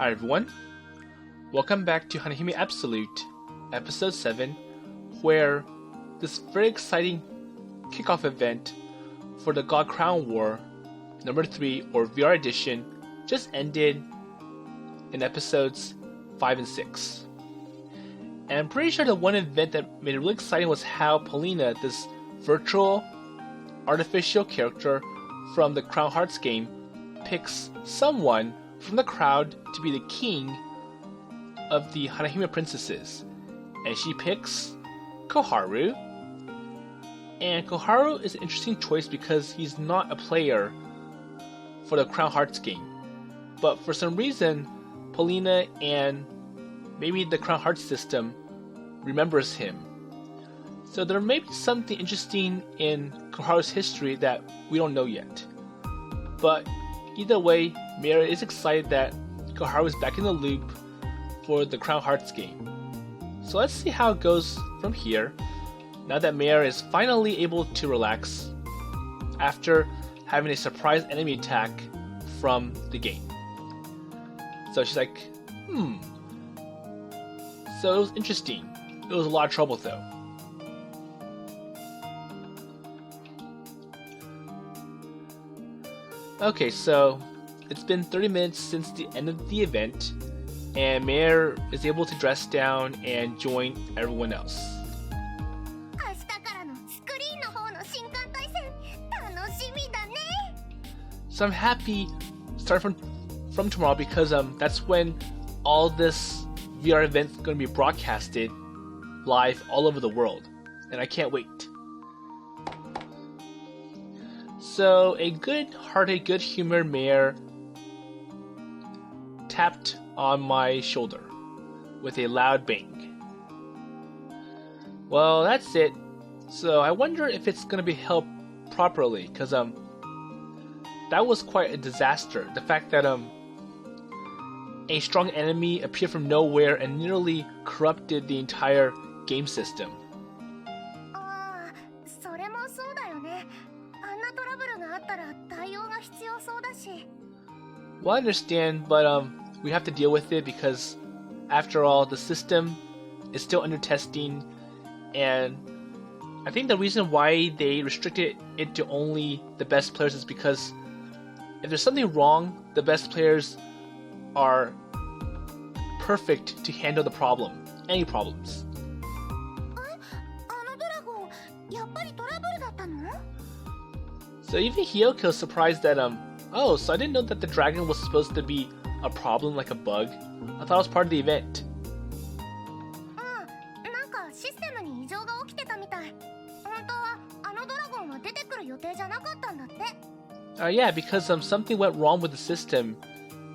Hi everyone, welcome back to Hanahime Absolute, episode 7, where this very exciting kickoff event for the God Crown War number 3 or VR edition just ended in episodes 5 and 6. And I'm pretty sure the one event that made it really exciting was how Polina, this virtual artificial character from the Crown Hearts game, picks someone from the crowd to be the king of the Hanahime princesses, and she picks Koharu. And Koharu is an interesting choice because he's not a player for the Crown Hearts game, but for some reason Polina and maybe the Crown Hearts system remembers him. So there may be something interesting in Koharu's history that we don't know yet. But either way, Maher is excited that Koharu is back in the loop for the Crown Hearts game. So let's see how it goes from here, now that Maher is finally able to relax after having a surprise enemy attack from the game. So she's like, So it was interesting. It was a lot of trouble though. Okay, so it's been 30 minutes since the end of the event, and Maher is able to dress down and join everyone else. So I'm happy starting from tomorrow because that's when all this VR event is going to be broadcasted live all over the world, and I can't wait. So a good-hearted, good-humored Maher tapped on my shoulder with a loud bang. Well, that's it. So I wonder if it's gonna be held properly, cause that was quite a disaster. The fact that a strong enemy appeared from nowhere and nearly corrupted the entire game system. Well, I understand, but we have to deal with it because, after all, the system is still under testing, and I think the reason why they restricted it to only the best players is because if there's something wrong, the best players are perfect to handle the problem, any problems. So even Hiyoko is surprised that oh, so I didn't know that the dragon was supposed to be a problem, like a bug. I thought it was part of the event. Yeah, because something went wrong with the system,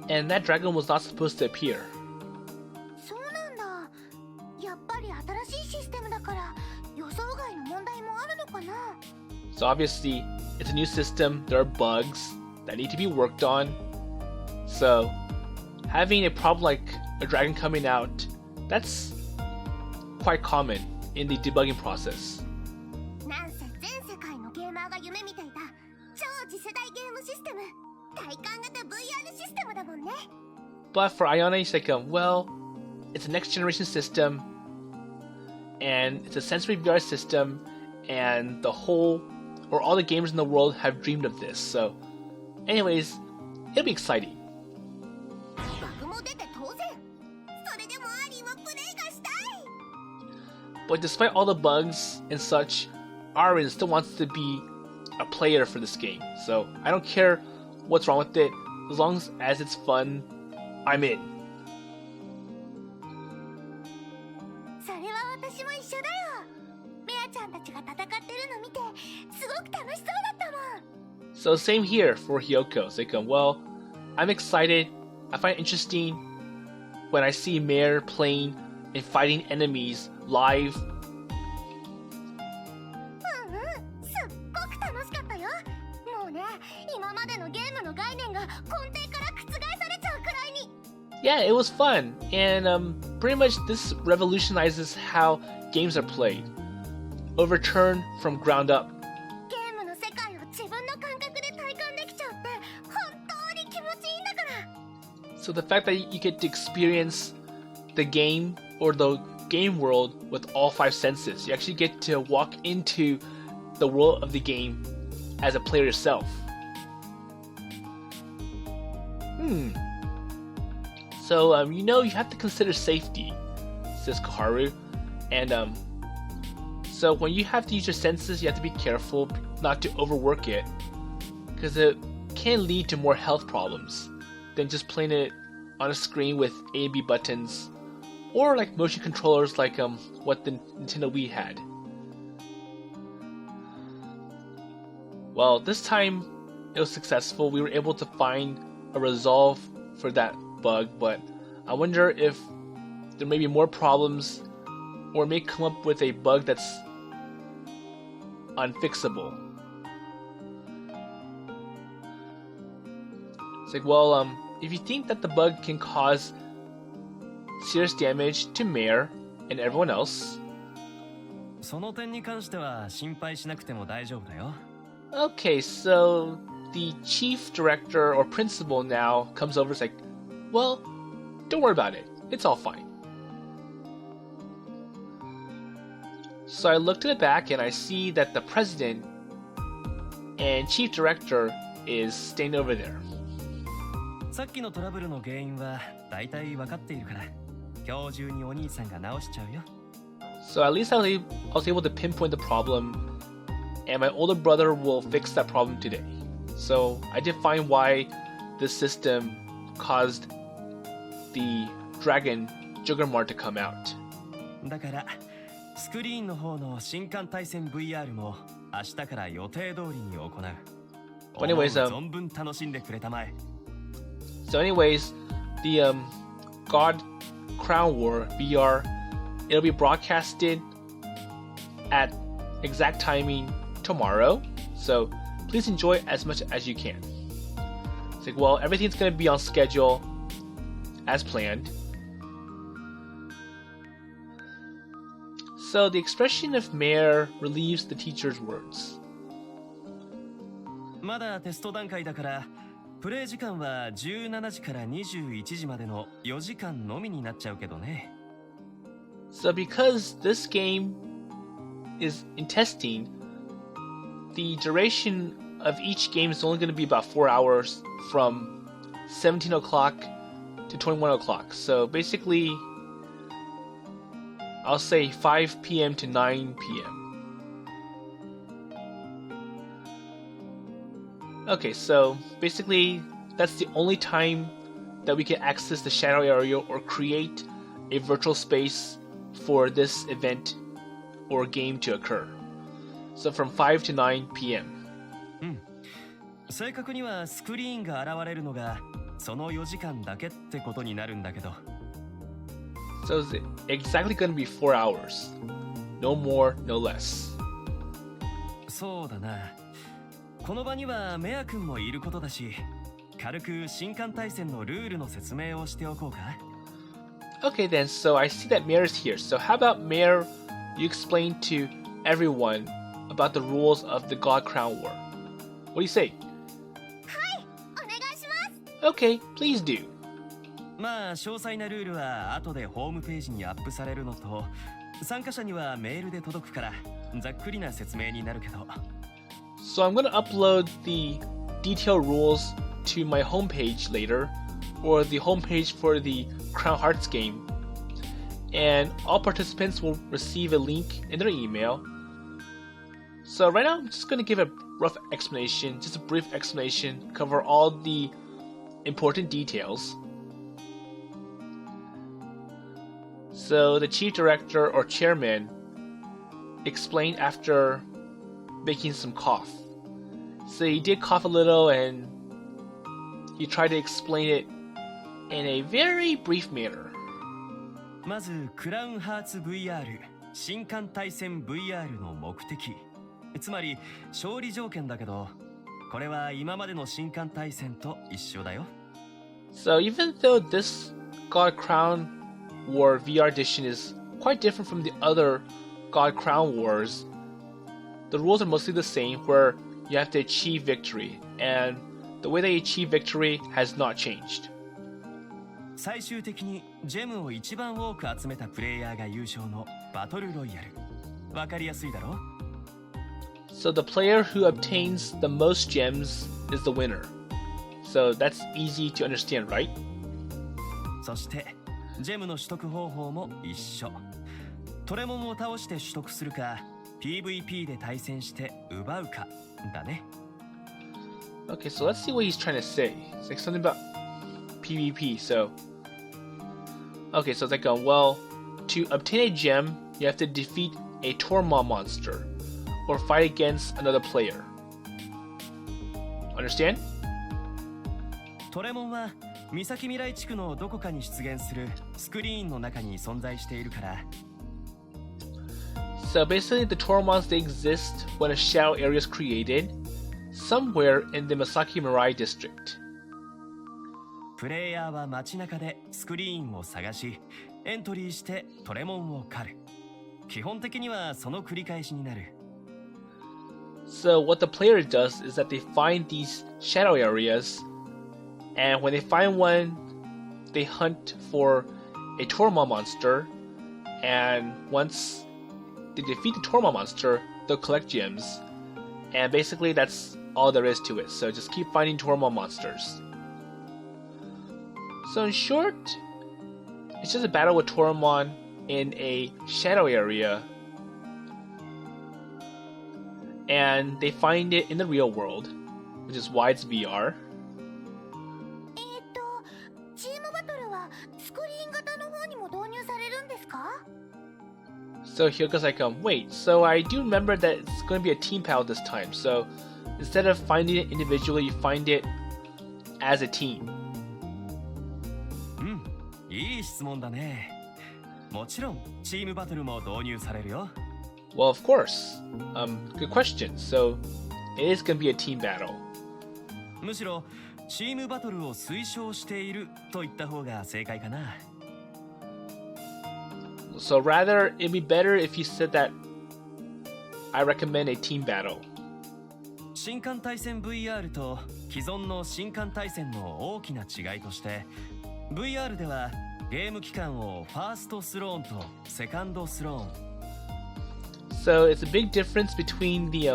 and that dragon was not supposed to appear. So obviously, it's a new system, there are bugs that need to be worked on. So having a problem like a dragon coming out, that's quite common in the debugging process. But for Ayane, it's like, well, it's a next generation system, and it's a sensory VR system, and all the gamers in the world have dreamed of this. So anyways, it'll be exciting. But despite all the bugs and such, Aaron still wants to be a player for this game. So I don't care what's wrong with it, as long as it's fun, I'm in. So same here for Hiyoko. It's like, well, I'm excited. I find it interesting when I see Maher playing and fighting enemies live. Yeah, it was fun, and pretty much this revolutionizes how games are played. Overturned from ground up. So the fact that you get to experience the game or the game world with all 5 senses, you actually get to walk into the world of the game as a player yourself. So you have to consider safety, says Koharu, and so when you have to use your senses, you have to be careful not to overwork it, because it can lead to more health problems than just playing it on a screen with A and B buttons, or like motion controllers like what the Nintendo Wii had. Well, this time it was successful. We were able to find a resolve for that bug, but I wonder if there may be more problems or may come up with a bug that's unfixable. It's like, well, if you think that the bug can cause serious damage to Maher and everyone else, その点に関しては心配しなくても大丈夫だよ。Okay, so the chief director or principal now comes over and is like, well, don't worry about it. It's all fine. So I look to the back and I see that the president and chief director is staying over there. さっきのトラブルの原因は大体分かっているから、今日中にお兄さんが直しちゃうよ。So at least I was able to pinpoint the problem, and my older brother will fix that problem today. So I did find why this system caused the dragon Juggernaut to come out. だからスクリーンの方の新艦対戦 VR も明日から予定通りに行う。存分楽しんでくれたまえ。So anyways, the God Crown War VR, it'll be broadcasted at exact timing tomorrow. So please enjoy as much as you can. It's like, well, everything's going to be on schedule as planned. So the expression of Maher relieves the teacher's words. まだテスト段階だから、プレイ時間は17時から21時までの4時間のみになっちゃうけどね。So because this game is in testing, the duration of each game is only going to be about 4 hours from 17 o'clock to 21 o'clock. So basically, I'll say 5 p.m. to 9 p.m. Okay, so basically, that's the only time that we can access the shadow area or create a virtual space for this event or game to occur. So from 5 to 9 p.m. 正確にはスクリーンが現れるのがその4時間だけってことになるんだけど。So it's exactly going to be 4 hours. No more, no less. そうだな。この場にはメア君もいることだし、軽く新艦対戦のルールの説明をしておこうか。Okay then, so I see that Maher is here. So how about Maher, you explain to everyone about the rules of the God Crown War. What do you say? はい、お願いします。Okay, please do. まあ詳細なルールは後でホームページにアップされるのと、参加者にはメールで届くからざっくりな説明になるけど。So I'm going to upload the detailed rules to my homepage later, or the homepage for the Crown Hearts game, and all participants will receive a link in their email. So right now I'm just going to give a rough explanation, just a brief explanation, cover all the important details. So the chief director or chairman explained after making some cough. So he did cough a little and he tried to explain it in a very brief manner. まずクラウンハーツ VR 新艦対戦 VR の目的、つまり勝利条件だけど、これは今までの新艦対戦と一緒だよ。So even though this God Crown War VR edition is quite different from the other God Crown Wars, the rules are mostly the same, where you have to achieve victory, and the way they achieve victory has not changed. 最終的にジェムを一番多く集めたプレイヤーが優勝のバトルロイヤル。わかりやすいだろ？ So the player who obtains the most gems is the winner. So that's easy to understand, right? そしてジェムの取得方法も一緒。トレモンを倒して取得するか PVP で対戦して奪うかだね。 Okay, so let's see what he's trying to say. It's like something about PvP, so... Okay, so it's like, well, to obtain a gem, you have to defeat a Tormon monster, or fight against another player. Understand? トレモンは三崎未来地区のどこかに出現するスクリーンの中に存在しているから。 So basically, the Tormons, they exist when a shadow area is created, somewhere in the Masaki Mirai district. プレイヤーは街中でスクリーンを探し、エントリーしてトレモンを狩る。基本的にはその繰り返しになる。So what the player does is that they find these shadow areas, and when they find one, they hunt for a Tormon monster, and once they defeat the Tormon monster, they'll collect gems, and basically that's all there is to it. So just keep finding Tormon monsters. So in short, it's just a battle with Tormon in a shadow area, and they find it in the real world, which is why it's VR. チームバトルはスクリーン型の方にも導入されるんですか？ So Hyoko's like, wait, so I do remember that it's going to be a team battle this time, so instead of finding it individually, you find it as a team. いい質問だね。もちろんチームバトルも導入されるよ。 Well, of course. Good question. So it is going to be a team battle. むしろチームバトルを推奨していると言った方が正解かな。 So rather, it'd be better if you said that I recommend a team battle. 新艦対戦 VR と既存の新艦対戦の大きな違いとして、VR ではゲーム期間をファーストスローンとセカンドスローン。 So it's a big difference between the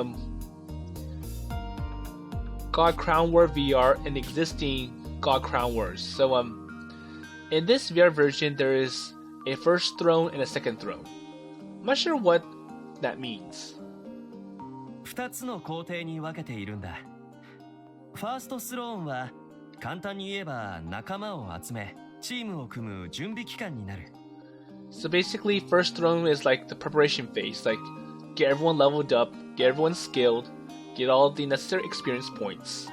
God Crown War VR and existing God Crown Wars. So in this VR version, there is a first throne and a second throne. I'm not sure what that means. 2つの工程に分けているんだ。ファーストスローンは簡単に言えば仲間を集めチームを組む準備期間になる。 So basically, first throne is like the preparation phase, like get everyone leveled up, get everyone skilled, get all the necessary experience points.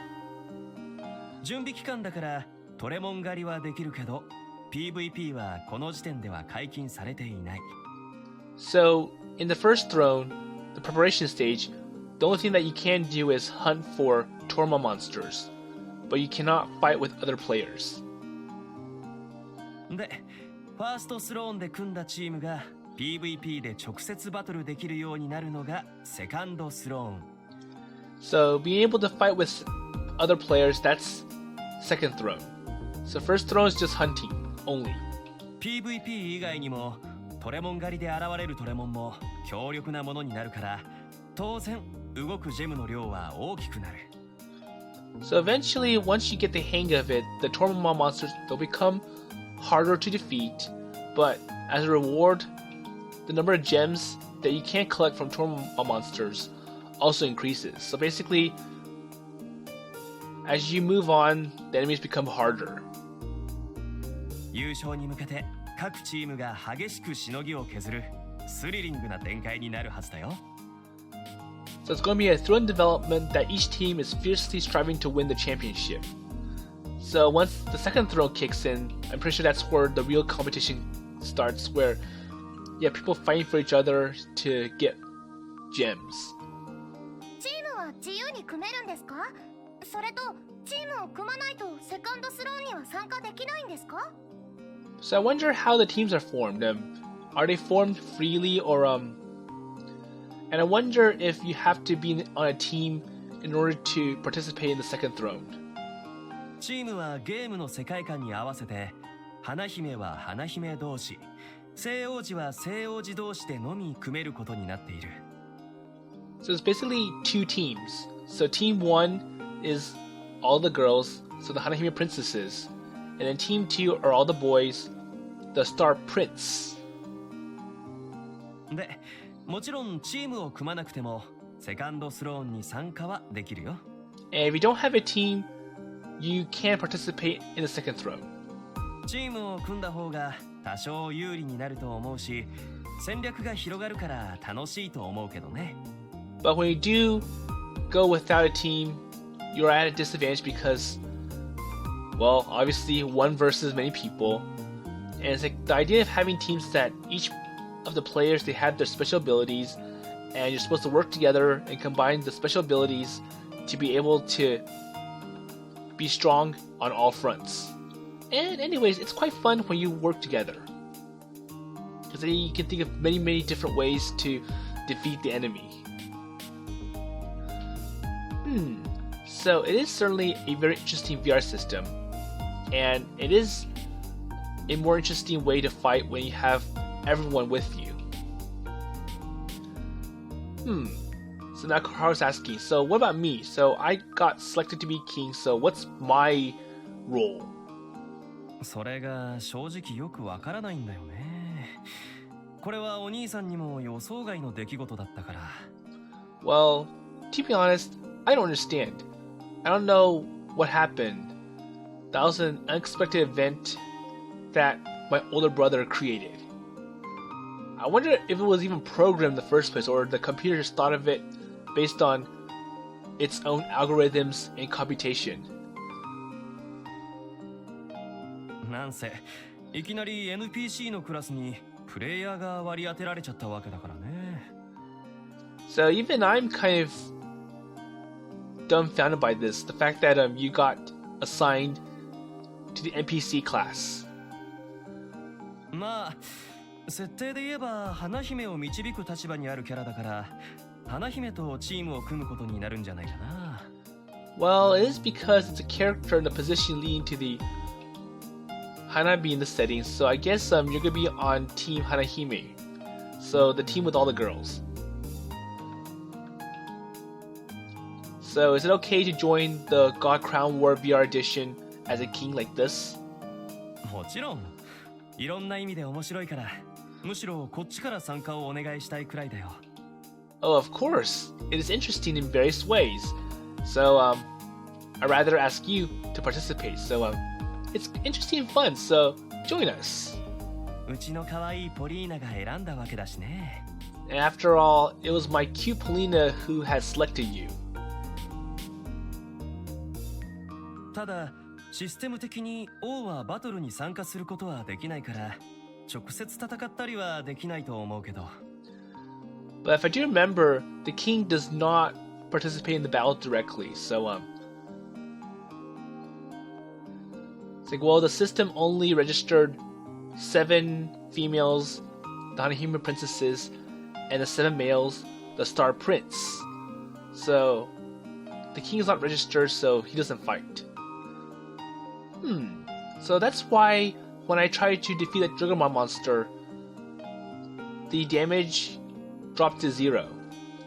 準備期間だからトレモン狩りはできるけど PVP はこの時点では解禁されていない。 So in the first throne, the preparation stage, the only thing that you can do is hunt for Tormon monsters, but you cannot fight with other players. で、ファーストスローンで組んだチームが PVP で直接バトルできるようになるのがセカンドスローン。 So being able to fight with other players, that's second throne. So first throne is just hunting only. PVP 以外にもトレモン狩りで現れるトレモンも強力なものになるから、当然動くジェムの量は大きくなる。 So eventually, once you get the hang of it, the Tormon monsters, they'll become harder to defeat, but as a reward, the number of gems that you can collect from Tormon monsters also increases. So basically, as you move on, the enemies become harder. 優勝に向けて各チームが激しくしのぎを削るスリリングな展開になるはずだよ。 So it's going to be a thrilling development that each team is fiercely striving to win the championship. So once the second throne kicks in, I'm pretty sure that's where the real competition starts, where you have people fighting for each other to get gems. チームは自由に組めるんですか？それとチームを組まないとセカンドスローには参加できないんですか？ So I wonder how the teams are formed. Are they formed freely or and I wonder if you have to be on a team in order to participate in the second throne. チームはゲームの世界観に合わせて花姫は花姫同士、聖王子は聖王子同士でのみ組めることになっている。So it's basically two teams. So team 1 is all the girls, so the Hanahime princesses. And then team 2 are all the boys, the star prince. で、もちろんチームを組まなくてもセカンドスローンに参加はできるよ。And if you don't have a team, you can participate in the second throne. チームを組んだ方が多少有利になると思うし、戦略が広がるから楽しいと思うけどね。But when you do go without a team, you're at a disadvantage because, well, obviously one versus many people. And it's like the idea of having teams that each of the players, they have their special abilities, and you're supposed to work together and combine the special abilities to be able to be strong on all fronts. And anyways, it's quite fun when you work together, because then you can think of many different ways to defeat the enemy. So it is certainly a very interesting VR system, and it is a more interesting way to fight when you have everyone with you. So now Koharu's asking, so what about me? So I got selected to be king, so what's my role? それが正直よくわからないんだよね。これはお兄さんにも予想外の出来事だったから。Well, to be honest, I don't understand. I don't know what happened. That was an unexpected event that my older brother created. I wonder if it was even programmed in the first place, or the computer just thought of it based on its own algorithms and computation. なんせ、いきなり NPC のクラスにプレイヤーが割り当てられちゃったわけだからね。So even I'm kind of dumbfounded by this, the fact that you got assigned to the NPC class. まあ、設定で言えば花姫を導く立場にあるキャラだから、花姫とチームを組むことになるんじゃないかな。Well, it is because it's a character in the position leading to the Hanahime in the setting, so I guess you're gonna be on Team Hanahime. So the team with all the girls. So is it okay to join the God Crown War VR edition as a king like this? もちろん。いろんな意味で面白いから、むしろこっちから参加をお願いしたいくらいだよ。Oh, of course. It is interesting in various ways. So I'd rather ask you to participate. So it's interesting and fun. So join us. うちの可愛いポリーナが選んだわけだしね。And after all, it was my cute Polina who had selected you. ただ、システム的に王はバトルに参加することはできないから、直接戦ったりはできないと思うけど。But if I do remember, the king does not participate in the battle directly. So it's like, well, the system only registered 7 females, the Hanahime princesses, and the 7 males, the star prince. So the king is not registered, so he doesn't fight. So that's why when I tried to defeat that Juggernaut monster, the damage dropped to 0.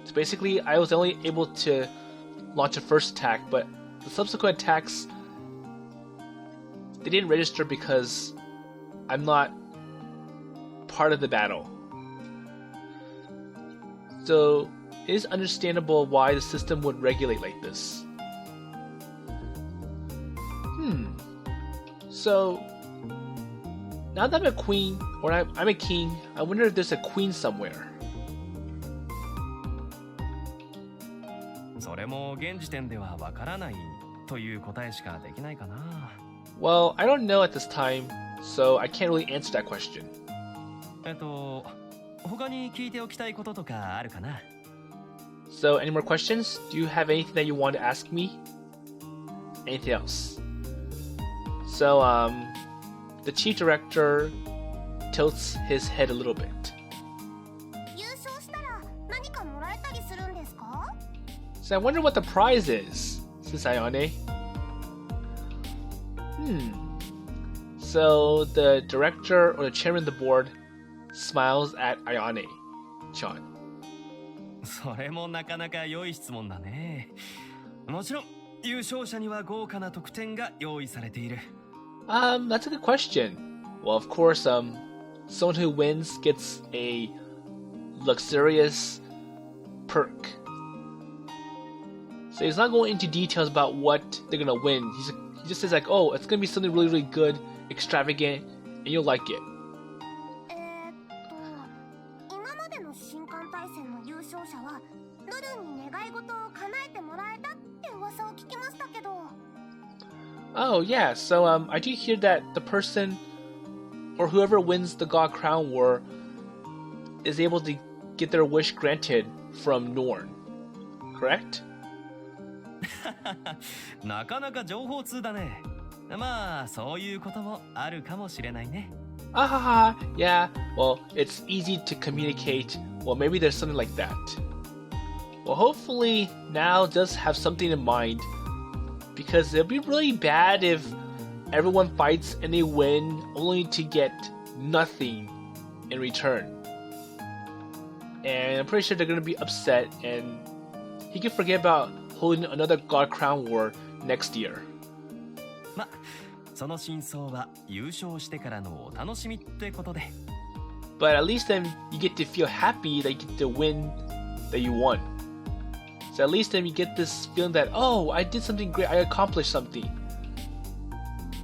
So basically, I was only able to launch a first attack, but the subsequent attacks, they didn't register because I'm not part of the battle. So it is understandable why the system would regulate like this. So now that I'm a queen, or I'm a king, I wonder if there's a queen somewhere. それも現時点ではわからないという答えしかできないかな。Well, I don't know at this time, so I can't really answer that question. 他に聞いておきたいこととかあるかな？ So, any more questions? Do you have anything that you want to ask me? Anything else? So, the chief director tilts his head a little bit. 優勝したら何かもらえたりするんですか？ So I wonder what the prize is, says Ayane. So the director or the chairman of the board smiles at Ayane-chan. それもなかなか良い質問だね。もちろん優勝者には豪華な特典が用意されている。That's a good question. Well, of course, someone who wins gets a luxurious perk. So he's not going into details about what they're gonna win. He just says like, oh, it's gonna be something really, really good, extravagant, and you'll like it. 今までの新艦大戦の優勝者はルルンに願い事を叶えてもらえたって噂を聞きましたけど。Oh yeah, so I do hear that the person or whoever wins the God Crown War is able to get their wish granted from Norn. Correct? なかなか情報通だね。まあそういうこともあるかもしれないね。Yeah, well, it's easy to communicate. Well, maybe there's something like that. Well, hopefully Now does have something in mind, because it'd be really bad if everyone fights and they win only to get nothing in return. And I'm pretty sure they're gonna be upset, and he can forget about holding another God Crown War next year. ま、その真相は優勝してからのお楽しみってことで。But at least then you get to feel happy that you get to win that you won. So at least then you get this feeling that, oh, I did something great, I accomplished something.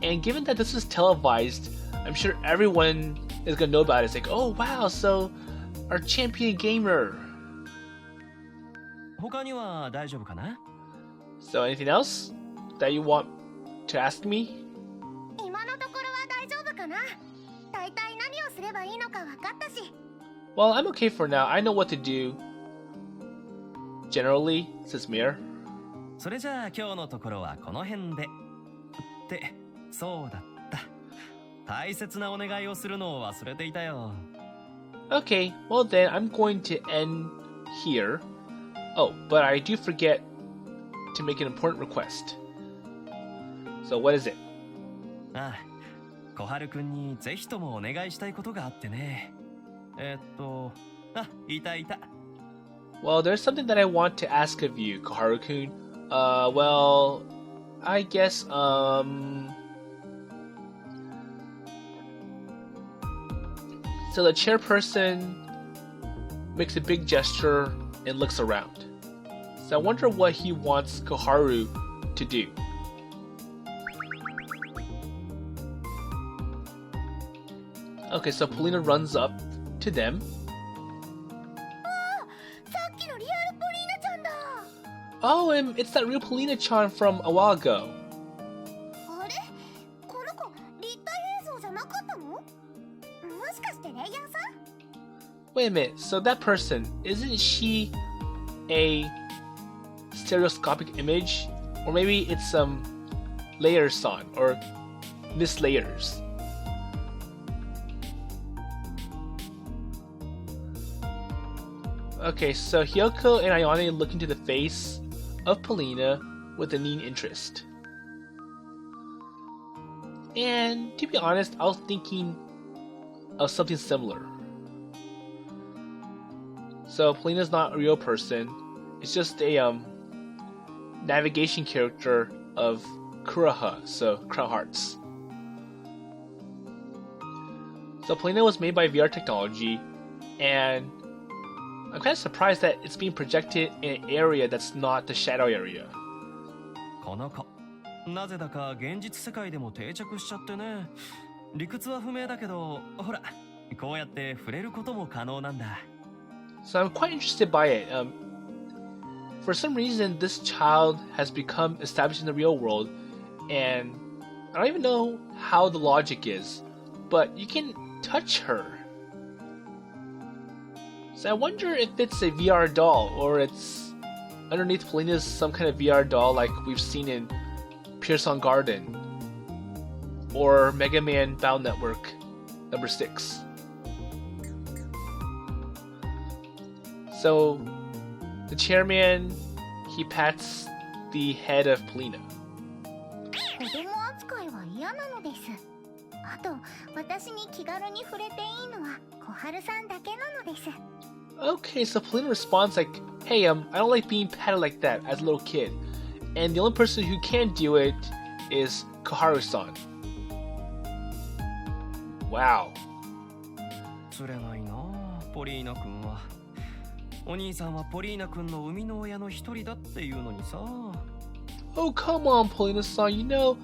And given that this is televised, I'm sure everyone is gonna know about it. It's like, oh wow, so our champion gamer. 他には大丈夫かな? So anything else that you want to ask me? 今のところは大丈夫かな。大体何をすればいいのか分かったし。Well, I'm okay for now. I know what to do. Generally, says Maher. それじゃあ今日のところはこの辺で。ってそうだった。大切なお願いをするのを忘れていたよ。Okay, well then I'm going to end here. Oh, but I do forget to make an important request. So what is it? ああ、小春くんにぜひともお願いしたいことがあってね。いた。Well, there's something that I want to ask of you, Koharu-kun. Well, I guess, So the chairperson makes a big gesture and looks around. So I wonder what he wants Koharu to do. Okay, so Polina runs up to them. Oh, and it's that real Polina-chan from a while ago. Wait a minute, so that person, isn't she a stereoscopic image? Or maybe it's Layer-san, or Miss Layers. Okay, so Hiyoko and Ayane look into the face of Polina with a keen interest. And to be honest, I was thinking of something similar. So Polina's not a real person, it's just a navigation character of Kuraha, so Crown Hearts. So Polina was made by VR technology, and I'm kind of surprised that it's being projected in an area that's not the shadow area. この子、なぜだか現実世界でも定着しちゃってね。理屈は不明だけど、ほら、こうやって触れることも可能なんだ。So I'm quite interested by it. For some reason, this child has become established in the real world, and I don't even know how the logic is, but you can touch her. So I wonder if it's a VR doll, or it's underneath Polina's some kind of VR doll like we've seen in Pearson Garden, or Mega Man Battle Network number 6. So the chairman, he pats the head of Polina. あと、私に気軽に触れていいのは小春さんだけなのです。Okay, so Polina responds like, hey, I don't like being patted like that as a little kid. And the only person who can do it is Koharu-san. Wow. 釣れないなあ、ポリーナ君は。お兄さんはポリーナ君の生みの親の一人だっていうのにさ。Oh, come on, Polina-san. You know,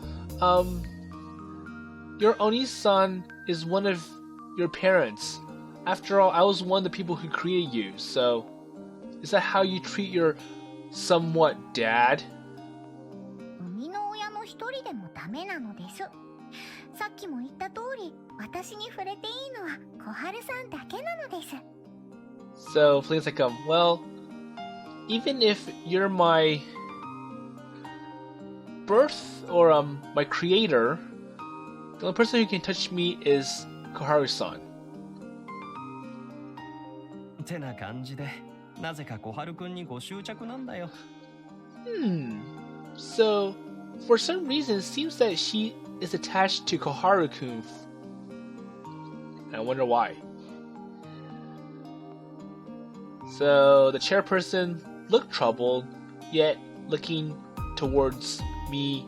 your Oni-san is one of your parents. After all, I was one of the people who created you, so is that how you treat your somewhat dad? 生みの親の一人でもダメなのです。さっきも言った通り、私に触れていいのは小春さんだけなのです。So Polina's like, well, even if you're my birth or my creator, the only person who can touch me is Koharu-san. てな感じで、なぜか小春くんにご執着なんだよ。So, for some reason, it seems that she is attached to Koharu-kun. I wonder why. So, the chairperson looked troubled, yet looking towards me.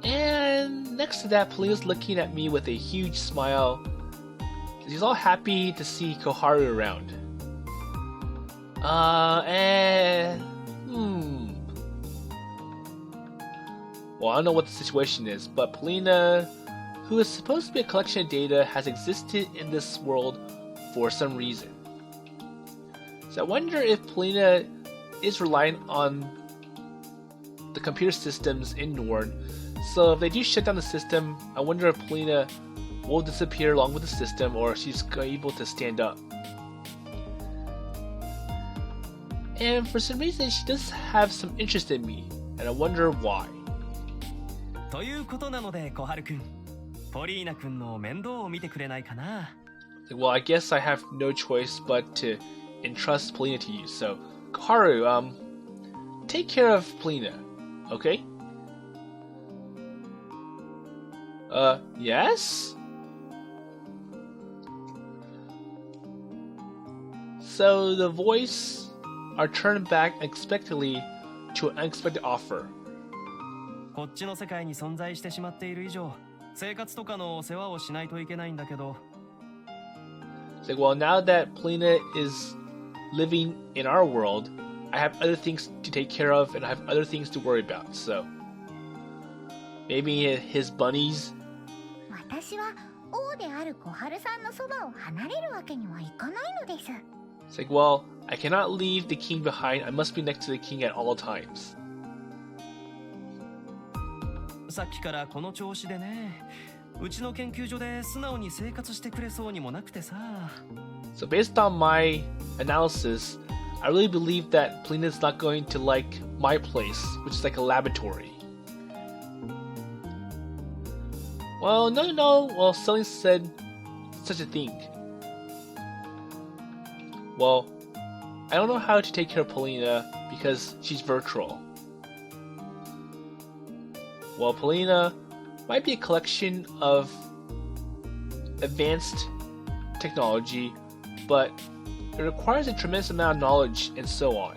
And next to that, Polina's looking at me with a huge smile. She's all happy to see Koharu around. Well, I don't know what the situation is, but Polina, who is supposed to be a collection of data, has existed in this world for some reason. So I wonder if Polina is reliant on the computer systems in Nord. So if they do shut down the system, I wonder if Polina will disappear along with the system, or she's able to stand up. And for some reason, she does have some interest in me, and I wonder why. ということなので、小春くん、ポリーナくんの面倒を見てくれないかな。Well, I guess I have no choice but to entrust Polina to you. So, Koharu, take care of Polina, okay? Yes? So the voice are turned back unexpectedly to an unexpected offer. こっちの世界に存在してしまっている以上、生活とかの世話をしないといけないんだけど。It's like, well, now that Polina is living in our world, I have other things to take care of and I have other things to worry about, so maybe his bunnies. 私は王である小春さんのそばを離れるわけにはいかないのです。It's like, well, I cannot leave the king behind. I must be next to the king at all times. さっきからこの調子でね、うちの研究所で素直に生活してくれそうにもなくてさ。So based on my analysis, I really believe that Polina is not going to like my place, which is like a laboratory. Well, no. Well, Sully said such a thing. Well, I don't know how to take care of Polina because she's virtual. Well, Polina might be a collection of advanced technology, but it requires a tremendous amount of knowledge and so on.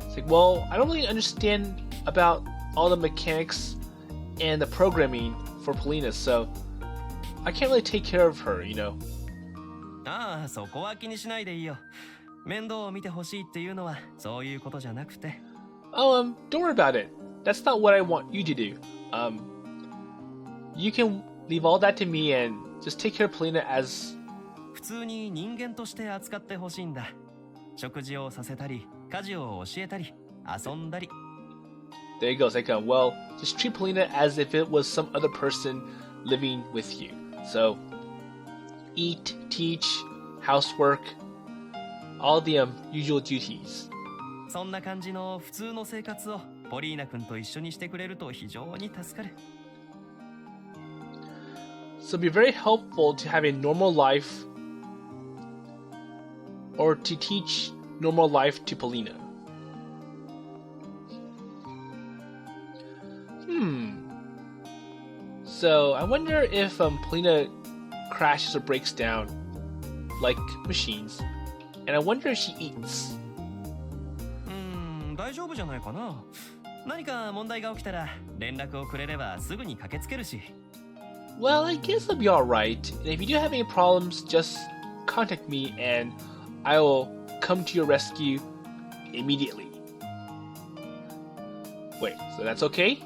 It's like, well, I don't really understand about all the mechanics and the programming for Polina, so I can't really take care of her, you know. ああ、そこは気にしないでいいよ。面倒を見てほしいっていうのはそういうことじゃなくて。Oh, don't worry about it. That's not what I want you to do. You can leave all that to me and just take care of Polina as... 普通に人間として扱ってほしいんだ。食事をさせたり、家事を教えたり、遊んだり。There you go. It's like, well, just treat Polina as if it was some other person living with you. So, eat, teach, housework, all the usual duties. そんな感じの普通の生活をポリーナ君と一緒にしてくれると非常に助かる。So it'd be very helpful to have a normal life or to teach normal life to Polina. So I wonder if Polina crashes or breaks down like machines, and I wonder if she eats. 大丈夫じゃないかな。何か問題が起きたら連絡をくれればすぐに駆けつけるし。Well, I guess I'll be alright. And if you do have any problems, just contact me and I will come to your rescue immediately. Wait, so that's okay?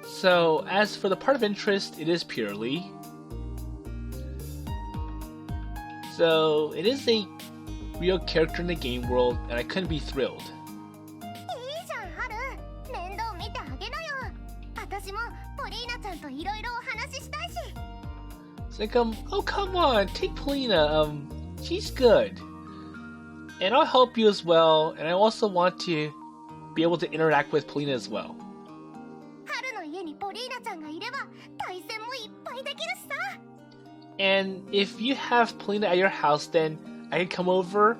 So, as for the part of interest, it is purely. So, it is a real character in the game world, and I couldn't be thrilled. It's like, oh come on, take Polina, she's good. And I'll help you as well, and I also want to be able to interact with Polina as well. And if you have Polina at your house, then I can come over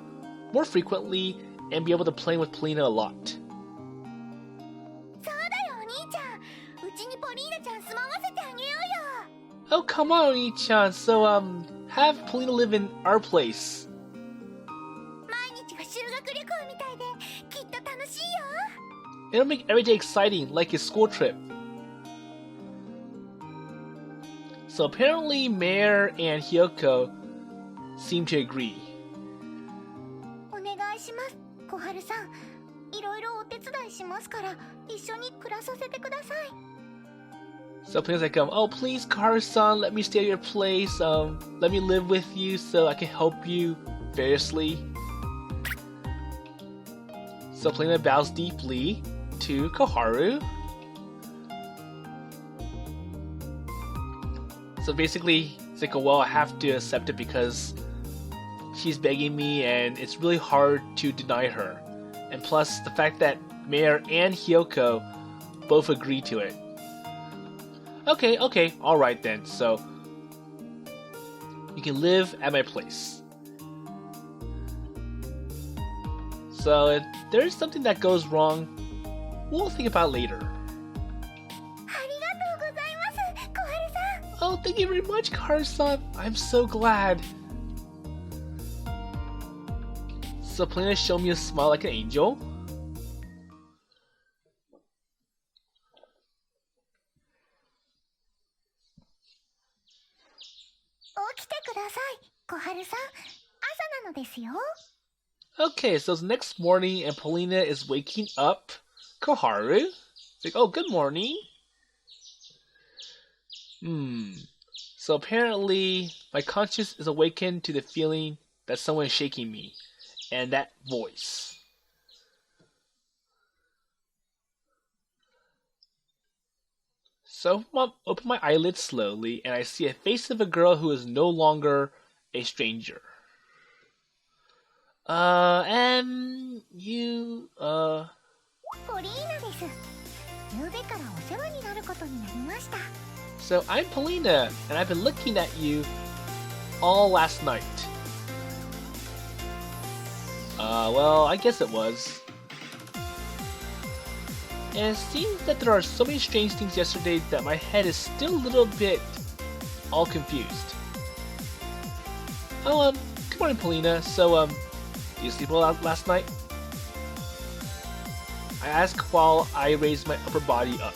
more frequently and be able to play with Polina a lot. Oh, come on, Oni-chan. So, have Polina live in our place. It'll make every day exciting, like a school trip. So apparently, Maher and Hiyoko seem to agree. So Polina's like, oh please, Koharu-san, let me stay at your place. Let me live with you so I can help you variously. So Polina bows deeply to Koharu. So basically, it's like, well, I have to accept it because she's begging me and it's really hard to deny her. And plus, the fact that Maher and Hiyoko both agree to it. Okay, alright then, so you can live at my place. So if there's something that goes wrong, we'll think about it later. Oh, thank you very much, Koharu-san. I'm so glad. So Polina showed me a smile like an angel. Okay, so it's next morning and Polina is waking up Koharu. It's like, oh, good morning. So apparently my conscience is awakened to the feeling that someone is shaking me. And that voice. So I open my eyelids slowly and I see a face of a girl who is no longer a stranger. And you, So I'm Polina, and I've been looking at you all last night. Well, I guess it was. And it seems that there are so many strange things yesterday that my head is still a little bit all confused. Oh, good morning, Polina. So, did you sleep well last night? I ask while I raise my upper body up.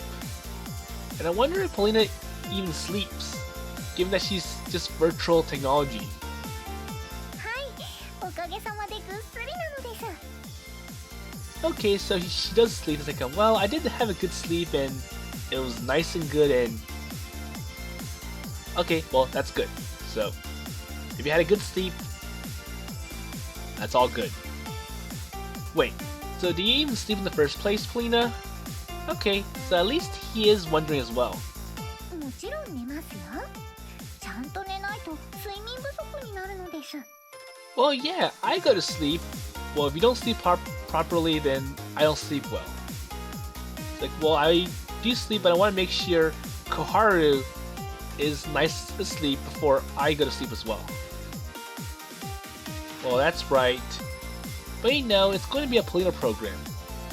And I wonder if Polina even sleeps, given that she's just virtual technology. Okay, so she does sleep. It's like, well, I did have a good sleep and it was nice and good and... Okay, well, that's good. So, if you had a good sleep, that's all good. Wait, so do you even sleep in the first place, Polina? Okay, so at least he is wondering as well. Well, yeah, I go to sleep. Well, if you don't sleep properly, then I don't sleep well. It's like, well, I do sleep, but I want to make sure Koharu is nice asleep before I go to sleep as well. Well, that's right. But you know, it's going to be a Polina program.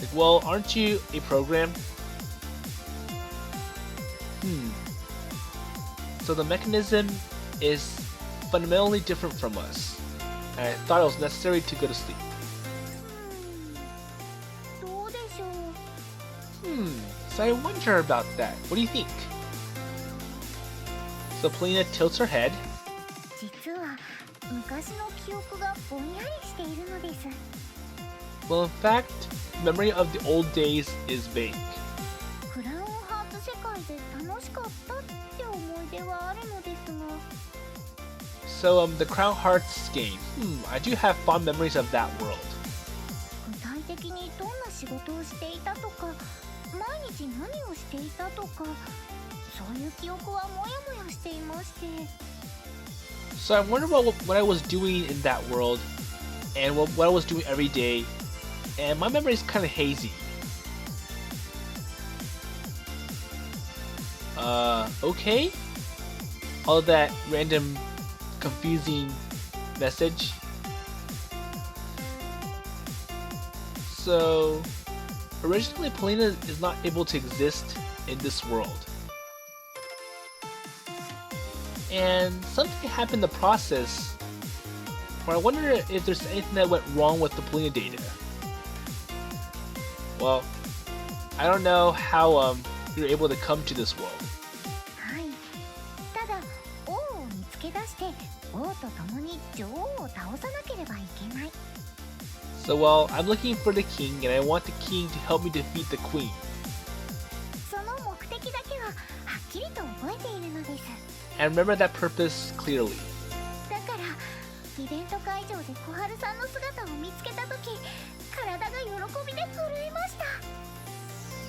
Like, well, aren't you a program? So the mechanism is fundamentally different from us, and I thought it was necessary to go to sleep. どうでしょう。 So I wonder about that. What do you think? So Polina tilts her head. 実は昔の記憶がぼんやりしているのです。 Well, in fact, memory of the old days is vague. クラウンハーツ世界で楽しかったって思い出はあるのですが。 So the Crown Hearts game. I do have fond memories of that world. 具体的にどんな仕事をしていたとか、毎日何をしていたとか、そういう記憶はもやもやしていまして。 So I wonder what I was doing in that world, and what I was doing every day, and my memory is kind of hazy. Okay? All that random confusing message. So, originally Polina is not able to exist in this world. And something happened in the process where I wonder if there's anything that went wrong with the Polina data. Well, I don't know how you're able to come to this world. はい。ただ、王を見つけ出して、王と共に女王を倒さなければいけない。 So, well, I'm looking for the king, and I want the king to help me defeat the queen. その目的だけははっきりと覚えているのです。 And remember that purpose clearly. だから、イベント会場で小春さんの姿を見つけたとき、体が喜びで震えまし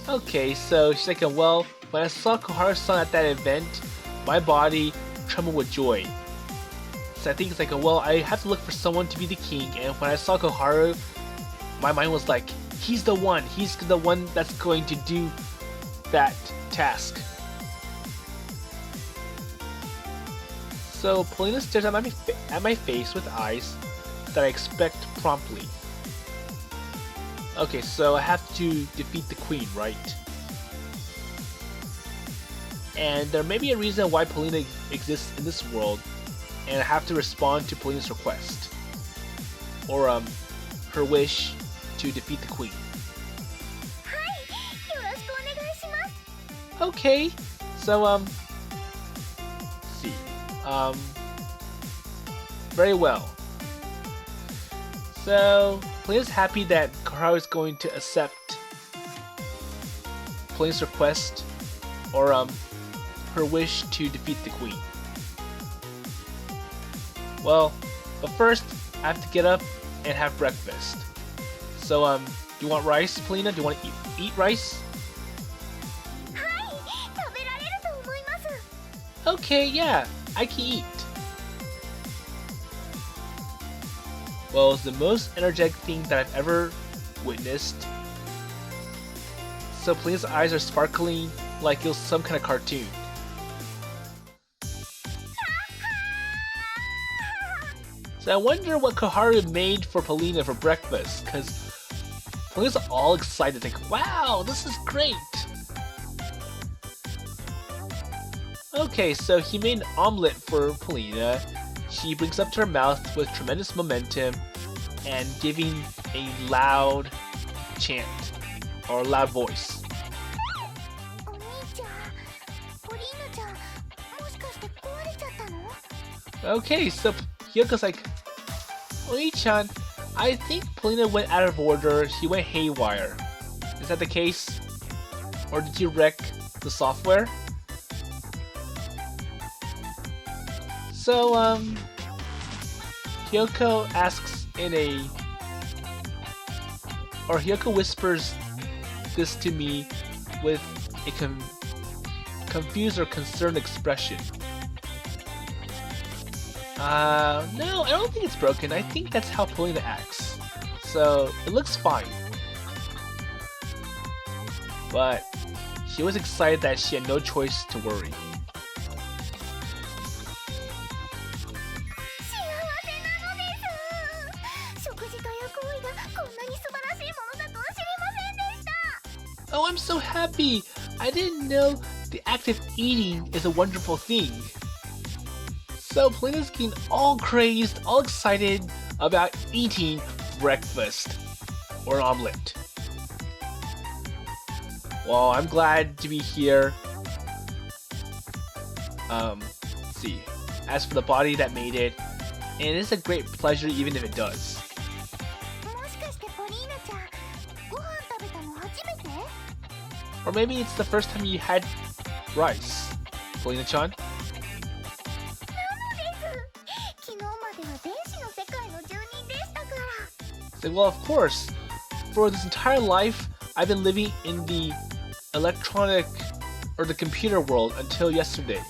た。 Okay, so she's like, well, when I saw Koharu-san at that event, my body trembled with joy. So I think it's like, well, I have to look for someone to be the king, and when I saw Koharu, my mind was like, he's the one that's going to do that task. So Polina stares at my face with eyes that I expect promptly. Okay, so I have to defeat the queen, right? And there may be a reason why Polina exists in this world, and I have to respond to Polina's request. Or her wish to defeat the queen. はい、よろしくお願いします。 Okay, so let's see. Very well. So Polina's happy that Koharu is going to accept Polina's request, or her wish to defeat the queen. Well, but first I have to get up and have breakfast. So you want rice, Polina? Do you want to eat rice? はい、食べられると思います。 Okay, yeah, I can eat. Well, it's the most energetic thing that I've ever witnessed. So Polina's eyes are sparkling like it was some kind of cartoon. So I wonder what Koharu made for Polina for breakfast, because Polina's all excited, like, wow, this is great! Okay, so he made an omelet for Polina. She brings up to her mouth with tremendous momentum and giving a loud chant, or a loud voice. お兄ちゃん、ポリーナちゃん、もしかして壊れちゃったの？ Okay, so Hiyoko's like, Oni-chan, I think Polina went out of order. She went haywire. Is that the case? Or did you wreck the software? So, Hiyoko asks Hiyoko whispers this to me with a confused or concerned expression. No, I don't think it's broken. I think that's how Polina acts. So, it looks fine. But, she was excited that she had no choice to worry. 幸せなのです。食事という行為がこんなに素晴らしいものだとは知りませんでした。 Oh, I'm so happy! I didn't know the act of eating is a wonderful thing. So Polina's getting all crazed, all excited about eating breakfast or omelet. Well, I'm glad to be here. Let's see. As for the body that made it, and it's a great pleasure even if it does. Or maybe it's the first time you had rice, Polina-chan? So, well, of course. For this entire life, I've been living in the electronic or the computer world until yesterday.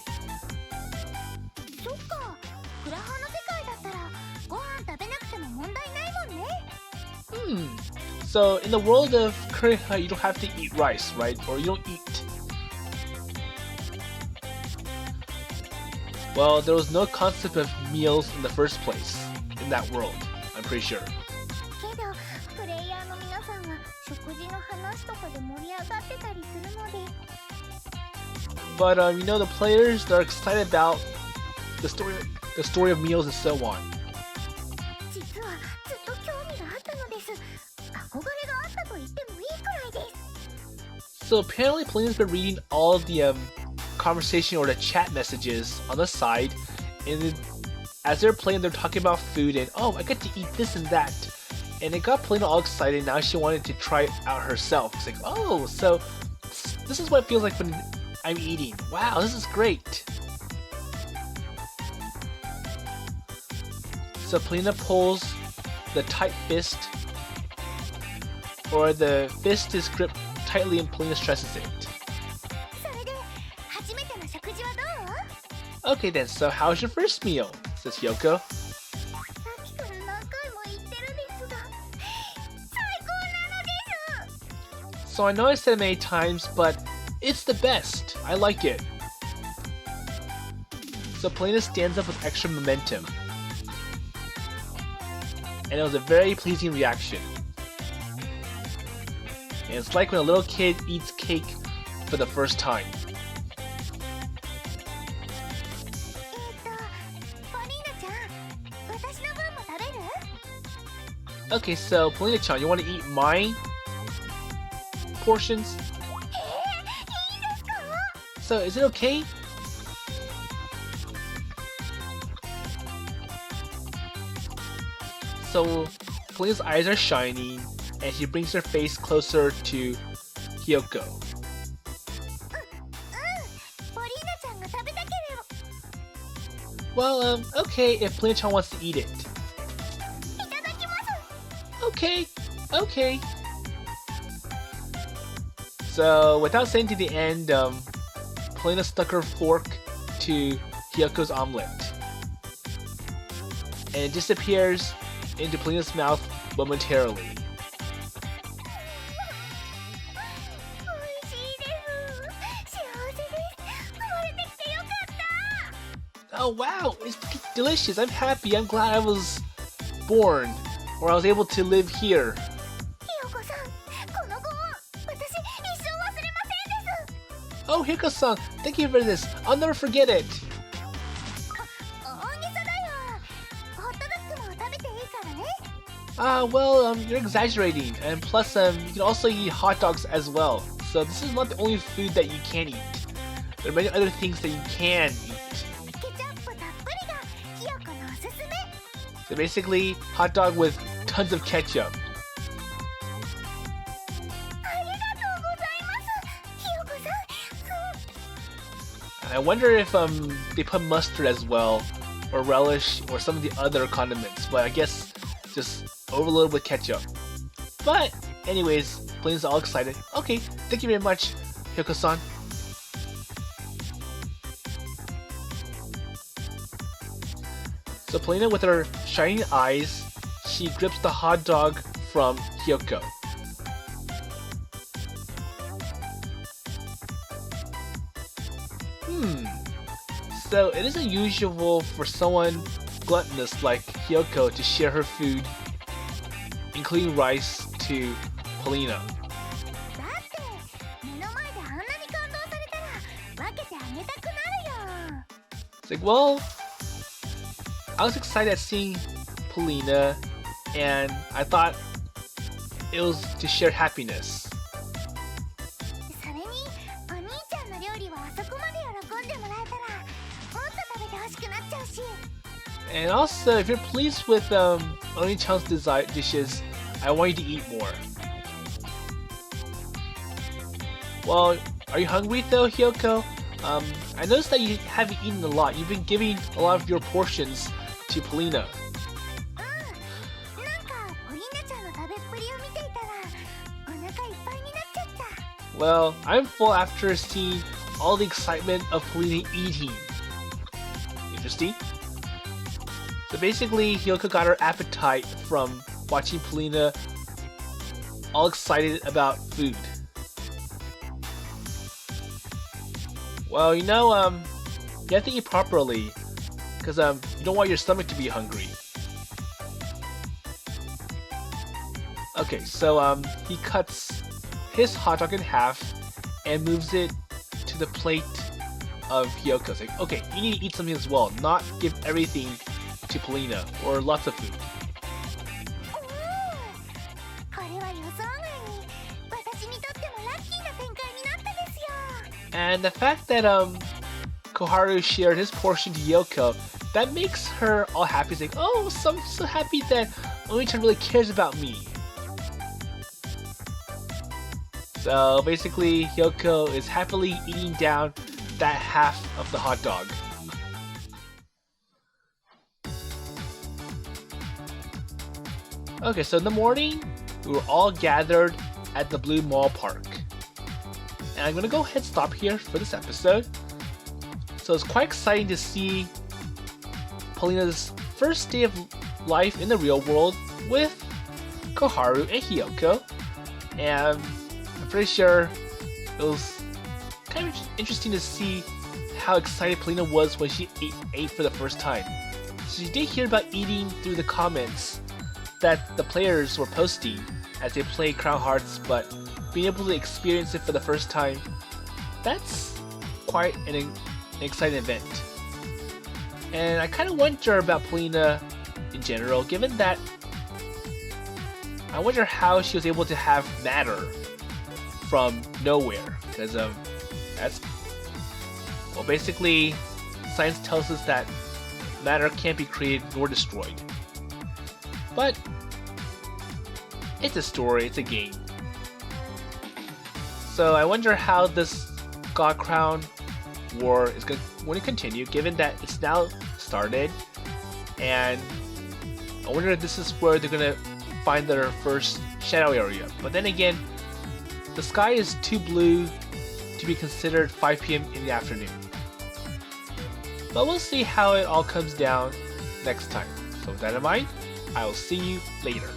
So in the world of Korea, you don't have to eat rice, right? Or you don't eat. Well, there was no concept of meals in the first place in that world, I'm pretty sure. But you know, the players, they're excited about the story of meals and so on. So apparently Polina's been reading all of the conversation or the chat messages on the side, and then, as they're playing, they're talking about food and, oh, I get to eat this and that. And it got Polina all excited. Now she wanted to try it out herself. It's like, oh, so this is what it feels like when I'm eating. Wow, this is great. So Polina pulls the tight fist, or the fist is gripped tightly and Polina stresses it. Okay then, so how's your first meal? Says Hiyoko. So I know I said it many times, but it's the best. I like it. So Polina stands up with extra momentum. And it was a very pleasing reaction. And it's like when a little kid eats cake for the first time. Okay, so Polina-chan, you want to eat my portions? So, is it okay? So, Polina's eyes are shining, and she brings her face closer to Hiyoko. Well, okay, if Polina-chan wants to eat it. Okay, okay. So, without saying to the end, Polina stuck her fork to Hiyoko's omelet. And it disappears into Polina's mouth momentarily. Oh wow, it's delicious. I'm happy. I'm glad I was born, or I was able to live here. Oh, Hiyoko-san, thank you for this. I'll never forget it. Well, you're exaggerating, and plus, you can also eat hot dogs as well. So this is not the only food that you can eat. There are many other things that you can eat. So basically, hot dog with tons of ketchup. I wonder if they put mustard as well, or relish, or some of the other condiments, but I guess just overloaded with ketchup. But anyways, Polina's all excited. Okay, thank you very much, Hiyoko-san. So Polina, with her shining eyes, she grips the hot dog from Hiyoko. So it isn't usual for someone gluttonous like Hiyoko to share her food, including rice, to Polina. It's like, well, I was excited at seeing Polina, and I thought it was to share happiness. それにお兄ちゃんの料理はあそこまで喜んでもらえたらもっと食べてほしくなっちゃうし。 And also, if you're pleased with Oni-chan's dishes, I want you to eat more. Well, are you hungry though, Hiyoko? I noticed that you haven't eaten a lot. You've been giving a lot of your portions to Polina. なんかポリーナちゃんの食べっぷりを見ていたらお腹いっぱいになっちゃった。 Well, I'm full after seeing all the excitement of Polina eating. Interesting. So basically, Hiyoko got her appetite from watching Polina all excited about food. Well, you have to eat properly, because you don't want your stomach to be hungry. Okay, so he cuts his hot dog in half and moves it to the plate of Hiyoko. It's like, okay, you need to eat something as well, not give everything to Polina or lots of food. これは予想外に私にとってもラッキーな展開になったですよ。 And the fact that Koharu shared his portion to Hiyoko, that makes her all happy. It's like, oh, I'm so happy that Oni-chan really cares about me. So basically, Hiyoko is happily eating down that half of the hot dog. Okay, so in the morning, we were all gathered at the Blue Mall Park. And I'm gonna go ahead and stop here for this episode. So it's quite exciting to see Polina's first day of life in the real world with Koharu and Hiyoko. And I'm pretty sure it was kind of interesting to see how excited Polina was when she ate for the first time. So she did hear about eating through the comments that the players were posting as they played Crown Hearts, but being able to experience it for the first time, that's quite an exciting event. And I kind of wonder about Polina in general, given that I wonder how she was able to have matter from nowhere, because that's, well, basically science tells us that matter can't be created nor destroyed. But it's a story, it's a game. So I wonder how this God Crown War is going to continue, given that it's now started, and I wonder if this is where they're going to find their first shadow area. But then again, the sky is too blue to be considered 5 PM in the afternoon. But we'll see how it all comes down next time. So with that in mind, I will see you later.